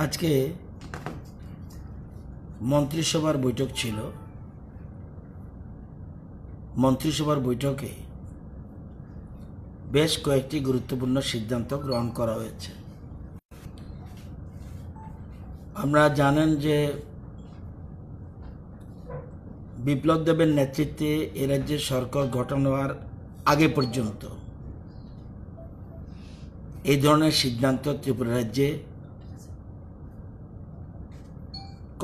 আজকে মন্ত্রিসভার বৈঠক ছিল। মন্ত্রিসভার বৈঠকে বেশ কয়েকটি গুরুত্বপূর্ণ সিদ্ধান্ত গ্রহণ করা হয়েছে। আপনারা জানেন যে বিপ্লব দেবের নেতৃত্বে এ রাজ্যের সরকার গঠন হওয়ার আগে পর্যন্ত এই ধরনের সিদ্ধান্ত ত্রিপুরা রাজ্যে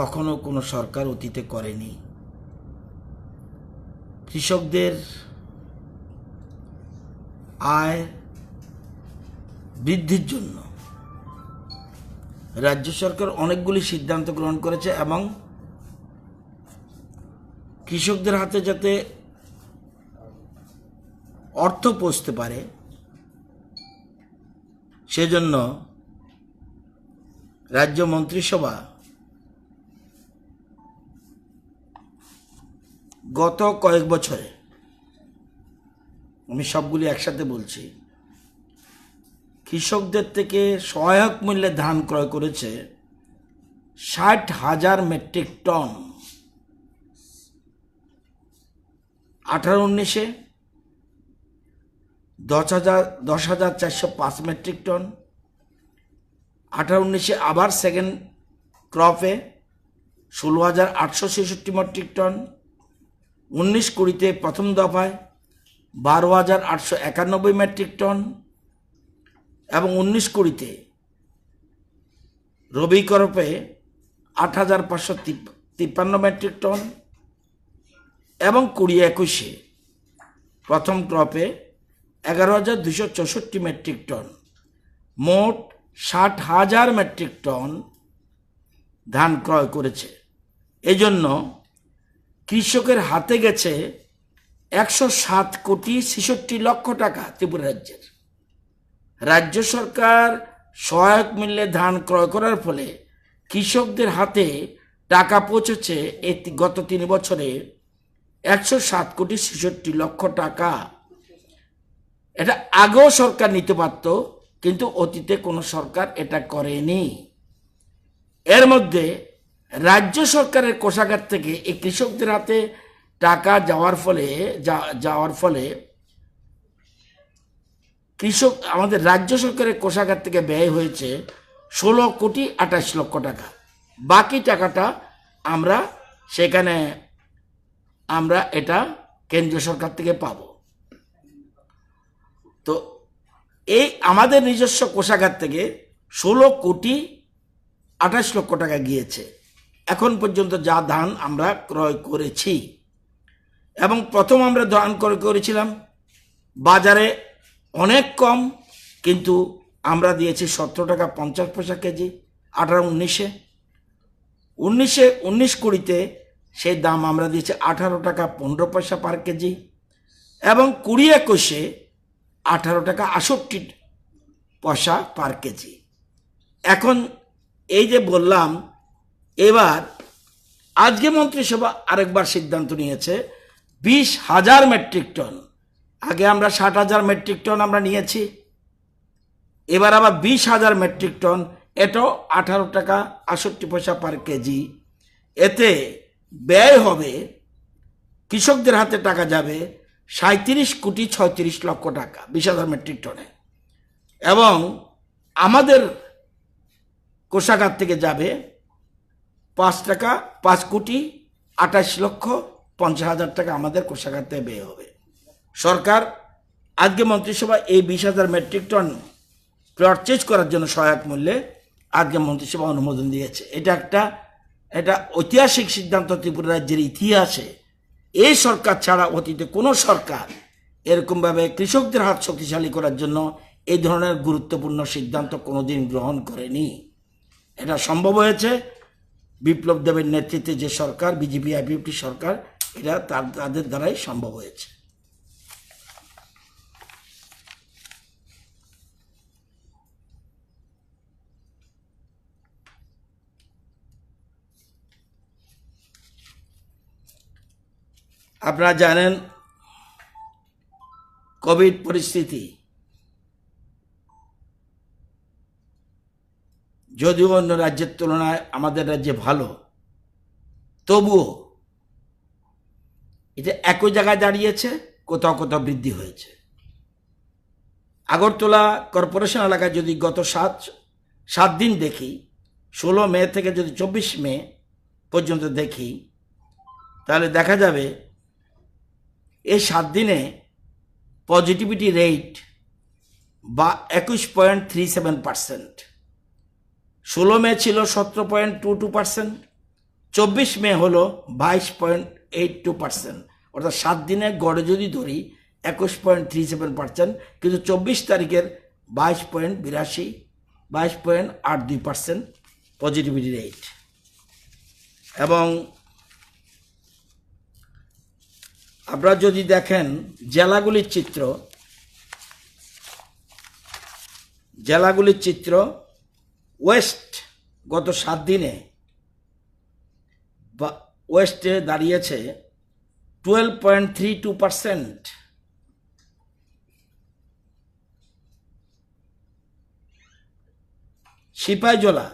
কখনো কোনো সরকার অতীতে করেনি। কৃষকদের আয় বৃদ্ধির জন্য রাজ্য সরকার অনেকগুলি সিদ্ধান্ত গ্রহণ করেছে এবং কৃষকদের হাতে যাতে অর্থ পৌঁছতে পারে সেজন্য রাজ্য মন্ত্রিসভা গত কয়েক বছরে, আমি সবগুলি একসাথে বলছি, কৃষকদের থেকে সহায়ক মূল্যে ধান ক্রয় করেছে 60,000 মেট্রিক টন। 18-19-এ 10,405 মেট্রিক টন, 18-19-এ আবার সেকেন্ড ক্রপে 16,866 মেট্রিক টন, 19-20-তে প্রথম দফায় 12,891 মেট্রিক টন এবং 19-20-তে রবি ক্রপে 8,553 মেট্রিক টন এবং 20-21-এ প্রথম ক্রপে 11,264 মেট্রিক টন। মোট 60,000 মেট্রিক টন ধান ক্রয় করেছে। এই জন্য কৃষকের হাতে গেছে 107,66,00,000 টাকা। ত্রিপুরা রাজ্যের রাজ্য সরকার সহায়ক মূল্যে ধান ক্রয় করার ফলে কৃষকদের হাতে টাকা পৌঁছেছে এই গত 3 বছরে 107,66,00,000 টাকা। এটা আগেও সরকার নিতে পারত, কিন্তু অতীতে কোনো সরকার এটা করেনি। এর মধ্যে রাজ্য সরকারের কোষাগার থেকে এই কৃষকদের হাতে টাকা যাওয়ার ফলে আমাদের রাজ্য সরকারের কোষাগার থেকে ব্যয় হয়েছে 16,28,00,000 টাকা। বাকি টাকাটা আমরা এটা কেন্দ্রীয় সরকার থেকে পাব। তো এই আমাদের নিজস্ব কোষাগার থেকে 16,28,00,000 টাকা গিয়েছে এখন পর্যন্ত, যা ধান আমরা ক্রয় করেছি। এবং প্রথম আমরা ধান ক্রয় করেছিলাম বাজারে অনেক কম, কিন্তু আমরা দিয়েছি 17 টাকা 50 পয়সা কেজি। 18-19-এ 19-20-তে সেই দাম আমরা দিয়েছি 18 টাকা 15 পয়সা পার কেজি এবং 20-21-এ 18 টাকা 68 পয়সা পার কেজি। এখন এই যে বললাম, এবার আজকে মন্ত্রিসভা আরেকবার সিদ্ধান্ত নিয়েছে 20,000 মেট্রিক টন। আগে আমরা 60,000 মেট্রিক টন আমরা নিয়েছি, এবার আবার 20,000 মেট্রিক টন, এটাও 18 টাকা 68 পয়সা পার কেজি। এতে ব্যয় হবে, কৃষকদের হাতে টাকা যাবে 37,36,00,000 টাকা 20,000 মেট্রিক টনে, এবং আমাদের কোষাগার থেকে যাবে 5,28,50,000 টাকা আমাদের কোষাগার থেকে ব্যয় হবে। সরকার আজকে মন্ত্রিসভা এই 20,000 মেট্রিক টন পারচেজ করার জন্য সহায়ক মূল্যে আজকে মন্ত্রিসভা অনুমোদন দিয়েছে। এটা ঐতিহাসিক সিদ্ধান্ত ত্রিপুরা রাজ্যের ইতিহাসে। এই সরকার ছাড়া অতীতে কোনো সরকার এরকমভাবে কৃষকদের হাত শক্তিশালী করার জন্য এই ধরনের গুরুত্বপূর্ণ সিদ্ধান্ত কোনোদিন গ্রহণ করেনি। এটা সম্ভব হয়েছে বিপ্লব দেবের নেতৃত্বে যে সরকার, বিজেপি আইপিএফটি সরকার, এটা তাদের দ্বারাই সম্ভব হয়েছে। আপনারা জানেন কোভিড পরিস্থিতি যদিও অন্য রাজ্যের তুলনায় আমাদের রাজ্যে ভালো, তবুও এটা একই জায়গায় দাঁড়িয়েছে, কোথাও কোথাও বৃদ্ধি হয়েছে। আগরতলা কর্পোরেশন এলাকায় যদি গত 7 দিন দেখি, 16 মে থেকে যদি 24 মে পর্যন্ত দেখি, তাহলে দেখা যাবে এই 7 দিনে পজিটিভিটি রেট বা 21.37%। 16 মে ছিল 17.22%, 24 মে হলো 22.82%। অর্থাৎ 7 দিনে গড়ে যদি ধরি 21.37%, কিন্তু 24 তারিখের 22.82% পজিটিভিটি রেট। এবং আপনারা যদি দেখেন জেলাগুলির চিত্র, ওয়েস্ট গত 7 দিনে ওয়েস্টে দাঁড়িয়েছে 12.32%, সিপাহীজলা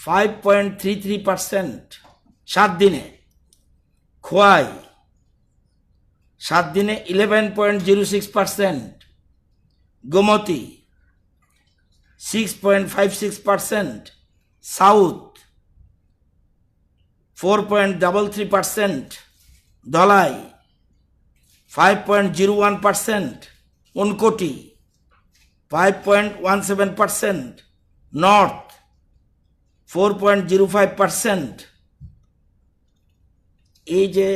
5.33% 7 দিনে, খোয়াই 7 দিনে 11.06%, গোমতী 6.56%, সাউথ 4.33%, ধলাই 5.01%, উনকোটি 5.17%, নর্থ 4.05%। এই যে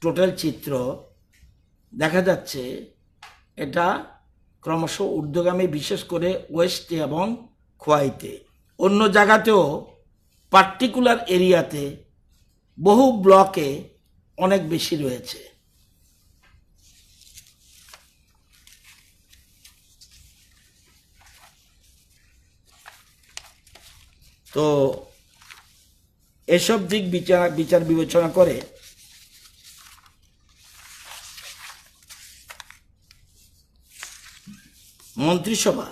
টোটাল চিত্র দেখা যাচ্ছে, এটা ক্রমশ ঊর্ধ্বগামী, বিশেষ করে ওয়েস্টে এবং খোয়াইতে। অন্য জায়গাতেও পার্টিকুলার এরিয়াতে বহু ব্লকে অনেক বেশি রয়েছে। তো এসব দিক বিচার বিবেচনা করে মন্ত্রিসভা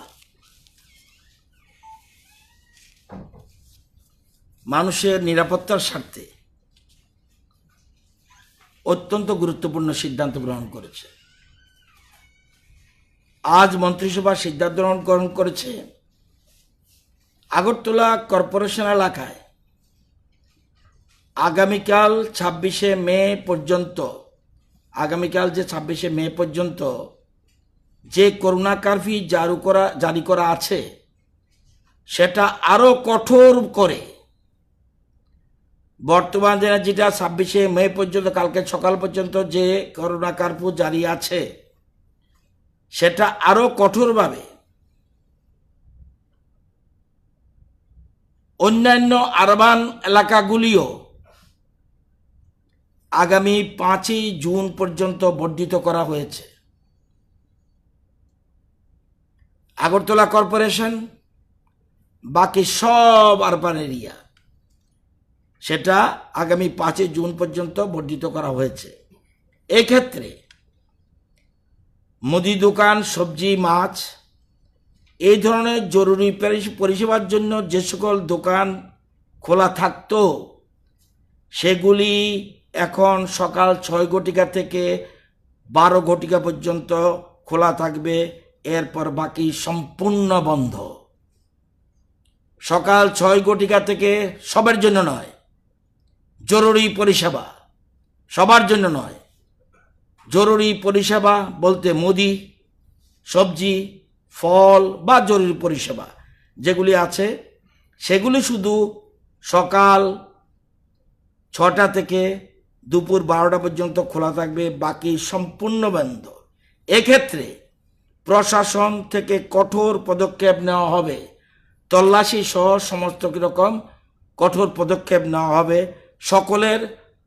মানুষের নিরাপত্তার স্বার্থে অত্যন্ত গুরুত্বপূর্ণ সিদ্ধান্ত গ্রহণ করেছে। আজ মন্ত্রিসভা সিদ্ধান্ত গ্রহণ করেছে আগরতলা কর্পোরেশন এলাকায় আগামীকাল 26শে মে পর্যন্ত, আগামীকাল যে 26শে মে পর্যন্ত যে করোনা কারফিউ জারি করা আছে, সেটা আরো কঠোর করে, বর্তমান যেটা 26শে মে পর্যন্ত, কালকে সকাল পর্যন্ত যে করোনা কারফিউ জারি আছে, সেটা আরো কঠোরভাবে অন্যান্য আরবান এলাকাগুলিও আগামী 5ই জুন পর্যন্ত বর্ধিত করা হয়েছে। আগরতলা কর্পোরেশন, বাকি সব আরবান এরিয়া, সেটা আগামী 5ই জুন পর্যন্ত বর্ধিত করা হয়েছে। এক্ষেত্রে মুদি দোকান, সবজি, মাছ, এই ধরনের জরুরি পরিষেবার জন্য যে সকল দোকান খোলা থাকতো, সেগুলি এখন সকাল 6 ঘটিকা থেকে 12 ঘটিকা পর্যন্ত খোলা থাকবে। এরপর বাকি সম্পূর্ণ বন্ধ। সকাল 6 ঘটিকা থেকে সবার জন্য নয়, জরুরি পরিষেবা সবার জন্য নয়, জরুরি পরিষেবা বলতে মুদি, সবজি, ফল বা জরুরি পরিষেবা যেগুলি আছে, সেগুলি শুধু সকাল 6টা থেকে দুপুর 12টা পর্যন্ত খোলা থাকবে, বাকি সম্পূর্ণ বন্ধ। এক্ষেত্রে প্রশাসন থেকে কঠোর পদক্ষেপ নেওয়া হবে, তল্লাশি সহ সমস্ত রকম কঠোর পদক্ষেপ নেওয়া হবে। সকলের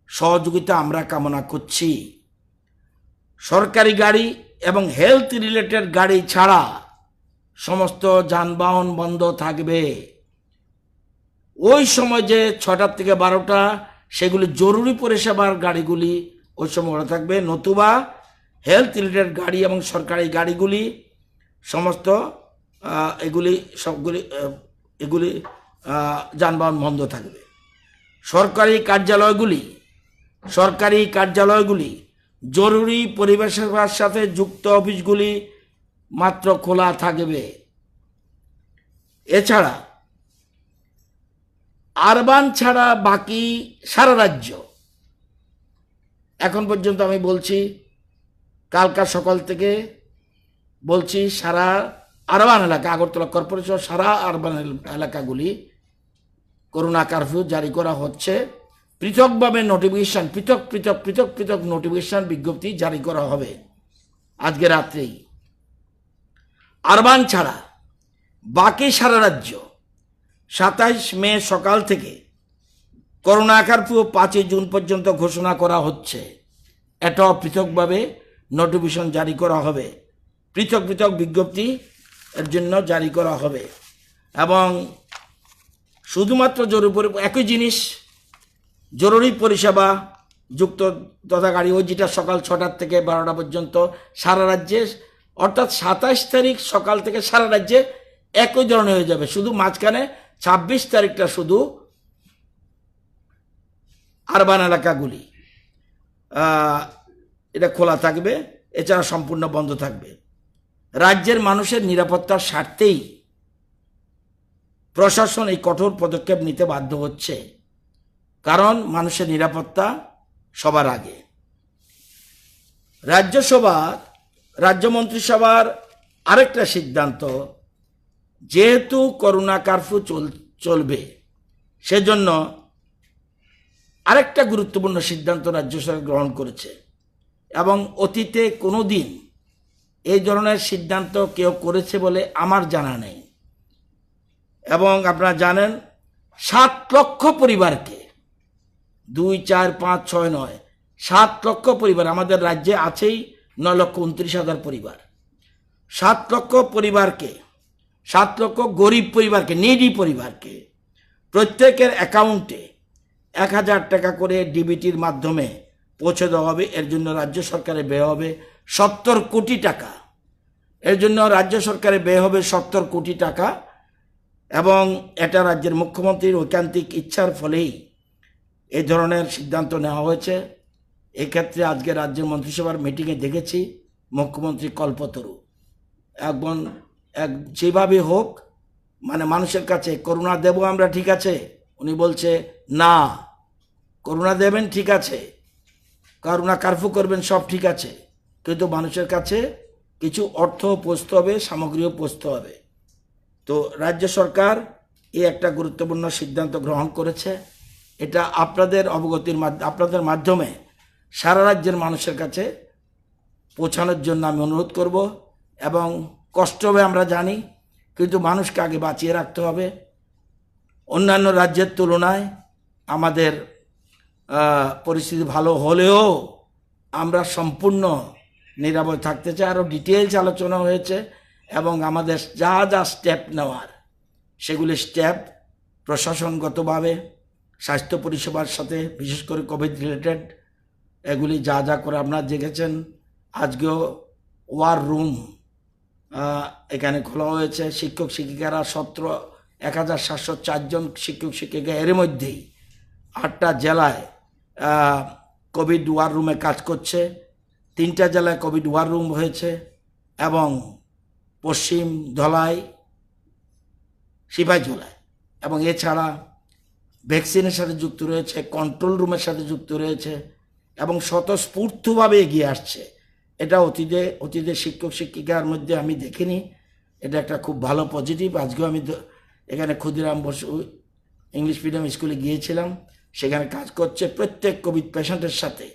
সহযোগিতা আমরা কামনা করছি। সরকারি গাড়ি এবং হেলথ রিলেটেড গাড়ি ছাড়া সমস্ত যানবাহন বন্ধ থাকবে। ওই সময় যে 6টা থেকে 12টা, সেগুলি জরুরি পরিষেবার গাড়িগুলি ওই সময় ওরা থাকবে, নতুবা হেলথ রিলেটেড গাড়ি এবং সরকারি গাড়িগুলি সমস্ত এগুলি সবগুলি এগুলি যানবাহন বন্ধ থাকবে। সরকারি কার্যালয়গুলি জরুরি পরিষেবার সাথে যুক্ত অফিসগুলি মাত্র খোলা থাকবে। এছাড়া আরবান ছাড়া বাকি সারা রাজ্য, এখন পর্যন্ত আমি বলছি কালকার সকাল থেকে বলছি, সারা আরবান এলাকা, আগরতলা কর্পোরেশন সারা আরবান এলাকাগুলি করোনা কারফিউ জারি করা হচ্ছে। পৃথকভাবে নোটিফিকেশন, পৃথক নোটিফিকেশন বিজ্ঞপ্তি জারি করা হবে আজকে রাত্রেই। আরবান ছাড়া বাকি সারা রাজ্য 27 মে সকাল থেকে করোনা কারফিউ 5 জুন পর্যন্ত ঘোষণা করা হচ্ছে। এটাও পৃথকভাবে নোটিফিকেশন জারি করা হবে, পৃথক বিজ্ঞপ্তি এর জন্য জারি করা হবে। এবং শুধুমাত্র একই জিনিস, জরুরি পরিষেবা যুক্ত তথা গাড়ি, ওই যেটা সকাল 6টা থেকে 12টা পর্যন্ত সারা রাজ্যে, অর্থাৎ 27 তারিখ সকাল থেকে সারা রাজ্যে একই ধরনের হয়ে যাবে। শুধু মাঝখানে 26 তারিখটা শুধু আরবান এলাকাগুলি এটা খোলা থাকবে, এছাড়া সম্পূর্ণ বন্ধ থাকবে। রাজ্যের মানুষের নিরাপত্তার স্বার্থেই প্রশাসন এই কঠোর পদক্ষেপ নিতে বাধ্য হচ্ছে, কারণ মানুষের নিরাপত্তা সবার আগে। রাজ্য মন্ত্রিসভার আরেকটা সিদ্ধান্ত, যেহেতু করোনা কারফিউ চলবে, সেজন্য আরেকটা গুরুত্বপূর্ণ সিদ্ধান্ত রাজ্য সরকার গ্রহণ করেছে। এবং অতীতে কোনো দিন এই ধরনের সিদ্ধান্ত কেউ করেছে বলে আমার জানা নেই। এবং আপনারা জানেন 7 লক্ষ পরিবারকে, 2, 4, 5, 6 নয়, 7 লক্ষ পরিবার, আমাদের রাজ্যে আছেই 9,29,000 পরিবার। 7 লক্ষ পরিবারকে, 7 লক্ষ গরিব পরিবারকে, নিডি পরিবারকে প্রত্যেকের অ্যাকাউন্টে 1,000 টাকা করে ডিবিটির মাধ্যমে পৌঁছে দেওয়া হবে। এর জন্য রাজ্য সরকারের ব্যয় হবে 70 কোটি টাকা। এর জন্য রাজ্য সরকারের ব্যয় হবে 70 কোটি টাকা। এবং এটা রাজ্যের মুখ্যমন্ত্রীর ঐকান্তিক ইচ্ছার ফলেই এই ধরনের সিদ্ধান্ত নেওয়া হয়েছে। এক্ষেত্রে আজকে রাজ্যের মন্ত্রিসভার মিটিংয়ে দেখেছি মুখ্যমন্ত্রী কল্পতরু যেভাবে হোক, মানে মানুষের কাছে করোনা দেব আমরা, ঠিক আছে, উনি বলছে না, করোনা দেবেন ঠিক আছে, করোনা কারফিউ করবেন সব ঠিক আছে, কিন্তু মানুষের কাছে কিছু অর্থ পৌঁছতে হবে, সামগ্রীও পৌঁছতে হবে। তো রাজ্য সরকার এই একটা গুরুত্বপূর্ণ সিদ্ধান্ত গ্রহণ করেছে। এটা আপনাদের মাধ্যমে সারা রাজ্যের মানুষের কাছে পৌঁছানোর জন্য আমি অনুরোধ করব। এবং কষ্ট হবে আমরা জানি, কিন্তু মানুষকে আগে বাঁচিয়ে রাখতে হবে। অন্যান্য রাজ্যের তুলনায় আমাদের পরিস্থিতি ভালো হলেও আমরা সম্পূর্ণ নিরাপদ থাকতে চাই। আরও ডিটেলস আলোচনা হয়েছে এবং আমাদের যা স্টেপ নেওয়ার, সেগুলি স্টেপ প্রশাসনগতভাবে স্বাস্থ্য পরিষেবার সাথে, বিশেষ করে কোভিড রিলেটেড এগুলি যা করে আপনারা দেখেছেন। আজকেও ওয়ার রুম এখানে খোলা হয়েছে। শিক্ষক শিক্ষিকারা 1,704 জন শিক্ষক শিক্ষিকা, এর মধ্যেই 8টা জেলায় কোভিড ওয়ার রুমে কাজ করছে। 3টা জেলায় কোভিড ওয়ার রুম হয়েছে এবং পশ্চিম ধলাই, সিপাহীজলায়, এবং এছাড়া ভ্যাকসিনের সাথে যুক্ত রয়েছে, কন্ট্রোল রুমের সাথে যুক্ত রয়েছে এবং স্বতঃস্ফূর্তভাবে এগিয়ে আসছে। এটা অতীতের শিক্ষক শিক্ষিকার মধ্যে আমি দেখিনি। এটা একটা খুব ভালো পজিটিভ। আজকেও আমি এখানে ক্ষুদিরাম বসু ইংলিশ মিডিয়াম স্কুলে গিয়েছিলাম, সেখানে কাজ করছে। প্রত্যেক কোভিড পেশেন্টের সাথে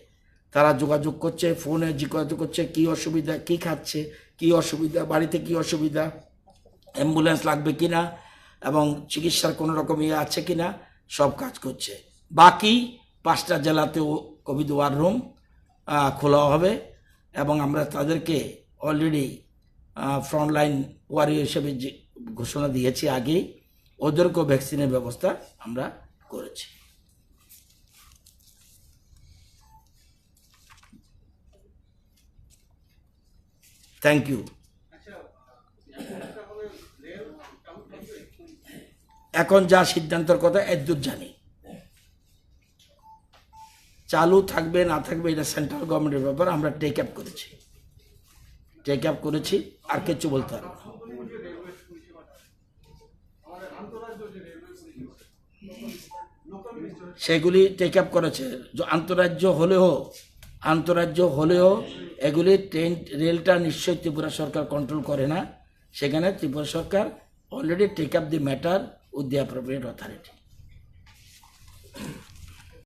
তারা যোগাযোগ করছে, ফোনে যোগাযোগ করছে, কী অসুবিধা, কী খাচ্ছে, কী অসুবিধা, বাড়িতে কী অসুবিধা, অ্যাম্বুলেন্স লাগবে কিনা এবং চিকিৎসার কোনো রকম আছে কিনা, সব কাজ করছে। বাকি 5টা জেলাতেও কোভিড ওয়ার রুম খোলা হবে এবং আমরা তাদেরকে অলরেডি ফ্রন্টলাইন ওয়ারিয়র হিসেবে ঘোষণা দিয়েছি আগেই। ওদেরকেও ভ্যাকসিনের ব্যবস্থা আমরা করেছি। Thank you. এখন যা সিদ্ধান্তের কথা এদ্দুর জানি, চালু থাকবে না থাকবে এটা সেন্ট্রাল গভর্নমেন্টের ব্যাপার। আমরা টেক আপ করেছি, আর কিছু বলতে পারবো না। সেগুলি টেক আপ করেছে। আন্তরাজ্য হলেও এগুলি ট্রেন রেলটা নিশ্চয়ই ত্রিপুরা সরকার কন্ট্রোল করে না। সেখানে ত্রিপুরা সরকার already take up the matter with the appropriate authority.